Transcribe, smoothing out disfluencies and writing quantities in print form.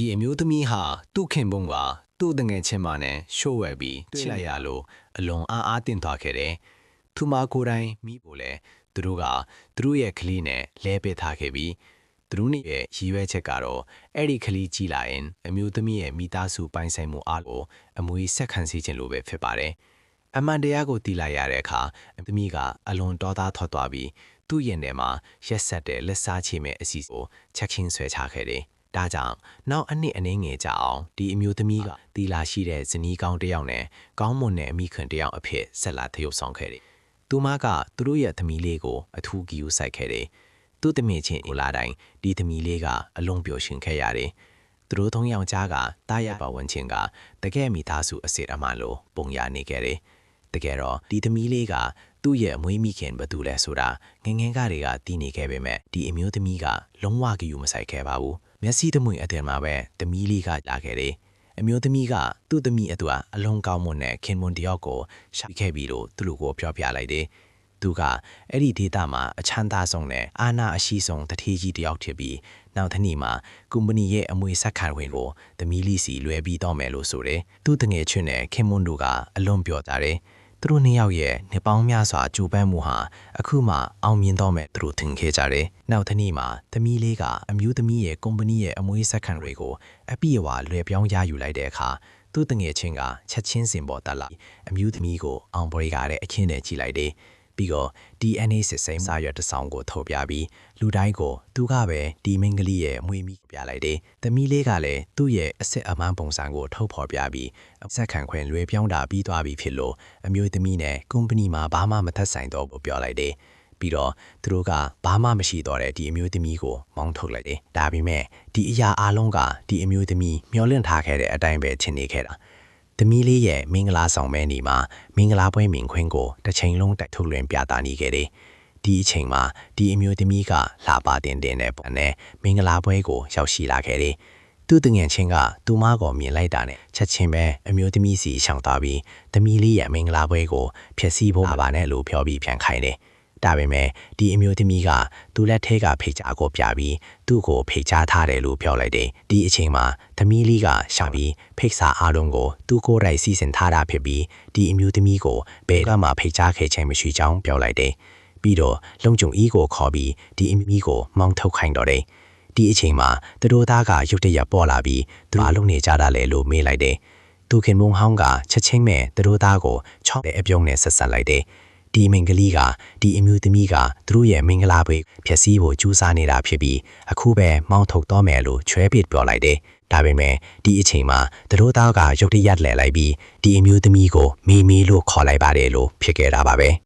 ဒီအမျိုးသမီးဟာသူ့ခင်ပွန်းကသူ့တငယ်ချင်းမနဲ့ရှို့ဝဲပြီးတွေ့လိုက်ရလို့အလွန်အားတင်သွားခဲ့တယ်။သူမကိုယ်တိုင်မိဖို့လဲသူတို့ကသူတို့ရဲ့ကလေးနဲ့လဲပေးထားခဲ့ပြီးသူတို့ရဲ့ရည်ရွယ်ချက်ကတော့အဲ့ဒီကလေးကြီးလာရင်အမျိုးသမီးရဲ့မိသားစုပိုင်ဆိုင်မှုအားကိုအမွေဆက်ခံစေခြင်းလိုပဲဖြစ်ပါတယ်။အမှန်တရားကိုသိလိုက်ရတဲ့အခါအသမီးကအလွန်တော်သားထွက်သွားပြီးသူ့ရင်ထဲမှာရက်ဆက်တဲ့လက်စားချေမဲ့အစီကိုချက်ချင်းဆွဲချခဲ့တယ်။ဒါကြောင့်နောက်အနှစ်အနေငယ်ကြအောင်ဒီအမျိုးသမီးကတီလာရှိတဲ့ဇနီးကောင်းတစ်ယောက်နဲ့ကောင်းမွန်တဲ့အမိခင်တစ်ယောက်အဖြစ်ဆက်လာသရုပ်ဆောင်ခဲ့တယ်။သူမကသူတို့ရဲ့သမီးလေးကိုအထူးဂရုစိုက်ခဲ့တယ်။သူ့သမီးချင်းဦးလာတိုင်းဒီသမီးလေးကအလုံးပျော်ရွှင်ခဲ့ရတယ်။သူတို့သုံးယောက်ကြားကတားရပါဝင်ချင်းကတကယ်မိသားစုအစစ်အမှန်လို့ပုံရနေခဲ့တယ်။တကယ်တော့ဒီသမီးလေးကသူ့ရဲ့အမွေးမိခင်ဘာတူလဲဆိုတာငငယ်ကတွေကသိနေခဲ့ပေမဲ့ဒီအမျိုးသမီးကလုံးဝဂရုမစိုက်ခဲ့ပါဘူး။မျက်စိတမွေအတင်မှာပဲသမီးလေးကလာခဲ့တယ်။အမျိုးသမီးကသူ့သမီးအတွက်အလုံးကောင်းမွန်တဲ့ခင်မွန်တယောက်ကိုရှာခဲ့ပြီးလို့သူ့လူကိုပြောပြလိုက်တယ်။သူကအဲ့ဒီဒေတာမှာအချမ်းသာဆုံးနဲ့အာနာအရှိဆုံးတထေးကြီးတယောက်ဖြစ်ပြီးနောက်တစ်နေ့မှာကုမ္ပဏီရဲ့အမွေဆက်ခံဝင်ကိုသမီးလေးစီလွှဲပြီးတော့မယ်လို့ဆိုတယ်။သူ့တငယ်ချင်းနဲ့ခင်မွန်တို့ကအလွန်ပြောကြတယ်။သူတို့နှစ်ယောက်ရဲ့နှစ်ပေါင်းများစွာကြိုးပမ်းမှုဟာအခုမှအောင်မြင်တော့မဲ့သူတို့ထင်ခဲ့ကြတယ်။နောက်တစ်နေ့မှာသမီးလေးကအမျိုးသမီးရဲ့ကုမ္ပဏီရဲ့အမွေဆက်ခံတွေကိုအပြည့်အဝလွှဲပြောင်းရယူလိုက်တဲ့အခါသူ့တငယ်ချင်းကချက်ချင်းစင်ပေါ်တက်လာအမျိုးသမီးကိုအောင်ပွဲရတဲ့အခင်းနဲ့ကြည့်လိုက်တယ်။ပြီးတော့ DNA စစ်စိမ်းစာရွက်တစ်စောင်ကိုထုတ်ပြပြီးလူတိုင်းကိုသူကပဲဒီမင်းကလေးရဲ့အမွေမိပြလိုက်တယ်။သမီးလေးကလည်းသူ့ရဲ့အစစ်အမှန်ပုံစံကိုထုတ်ဖော်ပြပြီးဆက်ခံခွင့်လွှဲပြောင်းတာပြီးသွားပြီဖြစ်လို့အမျိုးသမီးနဲ့ကုမ္ပဏီမှာဘာမှမသက်ဆိုင်တော့ဘူးပြောလိုက်တယ်။ပြီးတော့သူတို့ကဘာမှမရှိတော့တဲ့ဒီအမျိုးသမီးကိုမောင်းထုတ်လိုက်တယ်။ဒါပေမဲ့ဒီအရာအလုံးကဒီအမျိုးသမီးမျောလင့်ထားခဲ့တဲ့အတိုင်းပဲထင်နေခဲ့တာ။သမီးလေးရဲ့မင်္ဂလာဆောင်မဲနေမှာမင်္ဂလာပွဲမြင်ခွင့်ကိုတစ်ချိန်လုံးတိုက်ထုတ်လွှင့်ပြသနေခဲ့တယ်။ဒီအချိန်မှာဒီအမျိုးသမီးကလှပတင်တဲ့ပုံနဲ့မင်္ဂလာပွဲကိုရောက်ရှိလာခဲ့တယ်။သူ့တငယ်ချင်းကသူမကိုမြင်လိုက်တာနဲ့ချက်ချင်းပဲအမျိုးသမီးစီရှောင်သွားပြီးသမီးလေးရဲ့မင်္ဂလာပွဲကိုဖျက်ဆီးဖို့ပါနဲ့လို့ပြောပြီးပြန်ခိုင်းတယ်။ဒါပေမဲ့ဒီအမျိုးသမီးကသူ့လက်ထဲကဖိတ်ကြားကိုပြပြီးသူ့ကိုဖိတ်ကြားထားတယ်လို့ပြောလိုက်တယ်။ဒီအချိန်မှာသမီးလေးကရှောင်ပြီးဖိတ်စာအားလုံးကိုသူ့ကိုယ်တိုင်စီစဉ်ထားတာဖြစ်ပြီးဒီအမျိုးသမီးကိုဘယ်ကမှဖိတ်ကြားခဲ့ခြင်းမရှိကြောင်းပြောလိုက်တယ်။ပြီးတော့လုံခြုံဤကိုခေါ်ပြီးဒီအမျိုးသမီးကိုမောင်းထုတ်ခိုင်းတော့တယ်။ဒီအချိန်မှာသူတို့သားကရုတ်တရက်ပေါ်လာပြီးသူအလုံးနေကြတာလေလို့မေးလိုက်တယ်။သူခင်မုံဟောင်းကချက်ချင်းမဲ့သူတို့သားကိုချောက်တဲ့အပြုံးနဲ့ဆက်ဆက်လိုက်တယ်။ဒီမင်္ဂလိကဒီအမျိုးသမီးကသူတို့ရဲ့မင်္ဂလာပွဲဖျက်ဆီးဖို့ကြိုးစားနေတာဖြစ်ပြီးအခုပဲမောင်းထုတ်တော့မယ်လို့ချွဲပစ်ပြောလိုက်တယ်။ဒါပေမဲ့ဒီအချိန်မှာသူတို့သားကရုတ်တရက်လဲလိုက်ပြီးဒီအမျိုးသမီးကိုမီမီလို့ခေါ်လိုက်ပါတယ်လို့ဖြစ်ခဲ့တာပါပဲ။